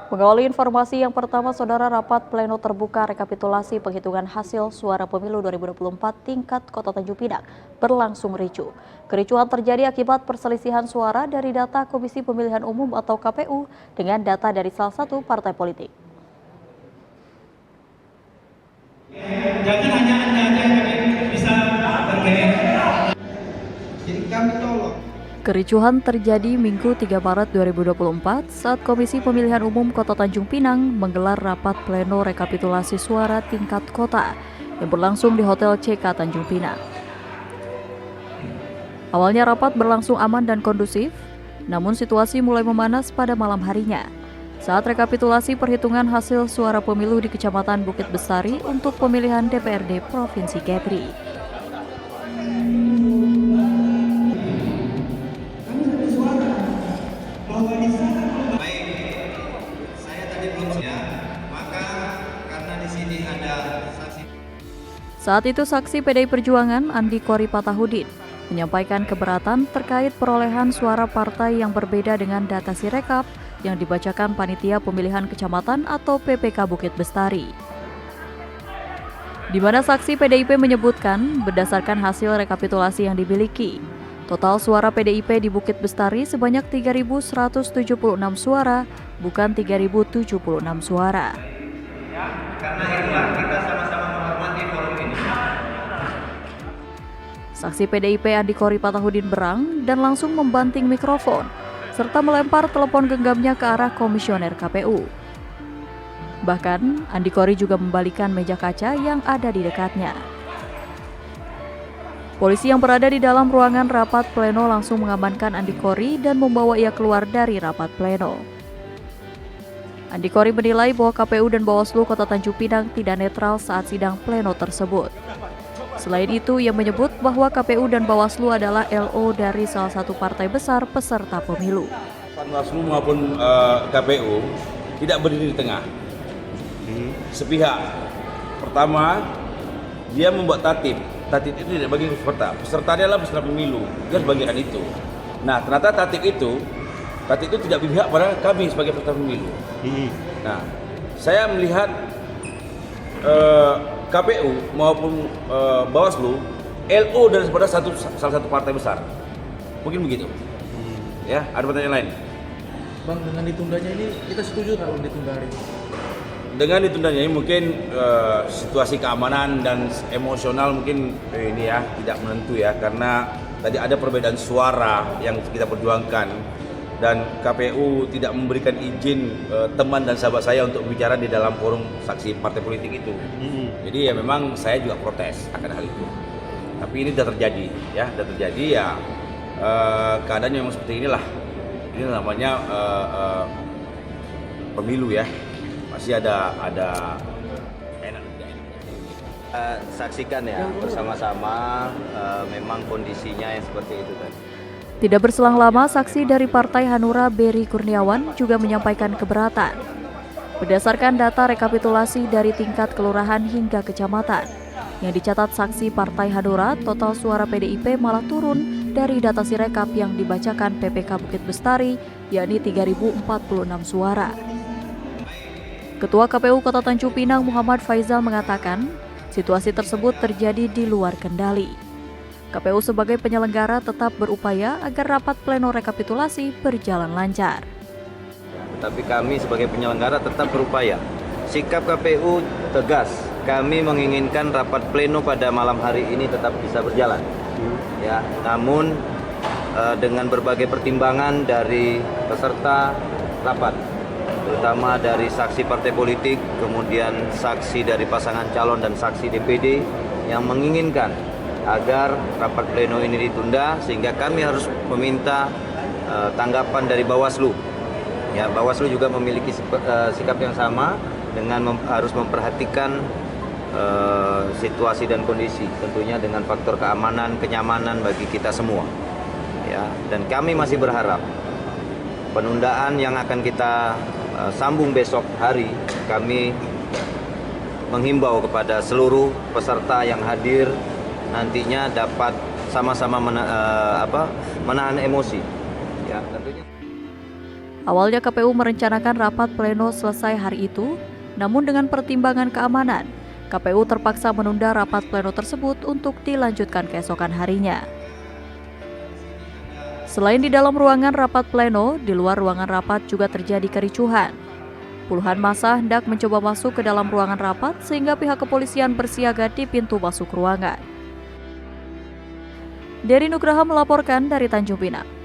Mengawali informasi yang pertama, saudara, rapat pleno terbuka rekapitulasi penghitungan hasil suara pemilu 2024 tingkat Kota Tanjung Pinang berlangsung ricuh. Kericuhan terjadi akibat perselisihan suara dari data Komisi Pemilihan Umum atau KPU dengan data dari salah satu partai politik. Jangan hanya Anda yang bisa bergaya. Jadi kami tolong. Kericuhan terjadi Minggu 3 Maret 2024 saat Komisi Pemilihan Umum Kota Tanjung Pinang menggelar rapat pleno rekapitulasi suara tingkat kota yang berlangsung di Hotel CK Tanjung Pinang. Awalnya rapat berlangsung aman dan kondusif, namun situasi mulai memanas pada malam harinya saat rekapitulasi perhitungan hasil suara pemilu di Kecamatan Bukit Bestari untuk pemilihan DPRD Provinsi Kepri. Saat itu saksi PDI Perjuangan Andi Kori Patahudin menyampaikan keberatan terkait perolehan suara partai yang berbeda dengan data Sirekap yang dibacakan Panitia Pemilihan Kecamatan atau PPK Bukit Bestari. Di mana saksi PDIP menyebutkan berdasarkan hasil rekapitulasi yang dimiliki, total suara PDIP di Bukit Bestari sebanyak 3.176 suara, bukan 3.076 suara. Ya, karena itulah kita sama-sama menghormati forum ini. Saksi PDIP Andi Kori Patahudin berang dan langsung membanting mikrofon, serta melempar telepon genggamnya ke arah komisioner KPU. Bahkan, Andi Kori juga membalikan meja kaca yang ada di dekatnya. Polisi yang berada di dalam ruangan rapat pleno langsung mengamankan Andi Kori dan membawa ia keluar dari rapat pleno. Andi Kori menilai bahwa KPU dan Bawaslu Kota Tanjung Pinang tidak netral saat sidang pleno tersebut. Selain itu, ia menyebut bahwa KPU dan Bawaslu adalah LO dari salah satu partai besar peserta pemilu. Bawaslu maupun KPU tidak berdiri di tengah. Sepihak. Pertama, dia membuat tatib. Tatib itu tidak bagi peserta. Peserta adalah peserta pemilu. Dia harus bagikan itu. Nah, ternyata tatib itu tidak berpihak pada kami sebagai peserta pemilu. Nah, saya melihat KPU maupun Bawaslu LO dari salah satu partai besar. Mungkin begitu. Ya, ada pertanyaan lain? Bang, dengan ditundanya ini kita setuju kalau ditunda hari ini? Dengan ditundanya ini mungkin situasi keamanan dan emosional mungkin ini ya tidak menentu ya, karena tadi ada perbedaan suara yang kita perjuangkan dan KPU tidak memberikan izin teman dan sahabat saya untuk bicara di dalam forum saksi partai politik itu. Jadi ya memang saya juga protes akan hal itu. Tapi ini sudah terjadi ya, keadaannya memang seperti inilah. Ini namanya pemilu ya. Masih ada enak dan tidak enak. Saksikan ya bersama-sama memang kondisinya yang seperti itu tadi. Tidak berselang lama, saksi dari Partai Hanura Beri Kurniawan juga menyampaikan keberatan. Berdasarkan data rekapitulasi dari tingkat kelurahan hingga kecamatan, yang dicatat saksi Partai Hanura, total suara PDIP malah turun dari data Sirekap yang dibacakan PPK Bukit Bestari, yakni 3.046 suara. Ketua KPU Kota Tanjung Pinang Muhammad Faizal mengatakan, situasi tersebut terjadi di luar kendali. KPU sebagai penyelenggara tetap berupaya agar rapat pleno rekapitulasi berjalan lancar. Tetapi kami sebagai penyelenggara tetap berupaya. Sikap KPU tegas. Kami menginginkan rapat pleno pada malam hari ini tetap bisa berjalan. Ya, namun dengan berbagai pertimbangan dari peserta rapat, terutama dari saksi partai politik, kemudian saksi dari pasangan calon dan saksi DPD yang menginginkan agar rapat pleno ini ditunda, sehingga kami harus meminta tanggapan dari Bawaslu. Ya, Bawaslu juga memiliki sikap yang sama dengan harus memperhatikan situasi dan kondisi, tentunya dengan faktor keamanan, kenyamanan bagi kita semua. Ya, dan kami masih berharap penundaan yang akan kita sambung besok hari, kami menghimbau kepada seluruh peserta yang hadir nantinya dapat sama-sama menahan emosi. Ya, tentunya. Awalnya KPU merencanakan rapat pleno selesai hari itu, namun dengan pertimbangan keamanan, KPU terpaksa menunda rapat pleno tersebut untuk dilanjutkan keesokan harinya. Selain di dalam ruangan rapat pleno, di luar ruangan rapat juga terjadi kericuhan. Puluhan massa hendak mencoba masuk ke dalam ruangan rapat sehingga pihak kepolisian bersiaga di pintu masuk ruangan. Dery Nugraha melaporkan dari Tanjung Pinang.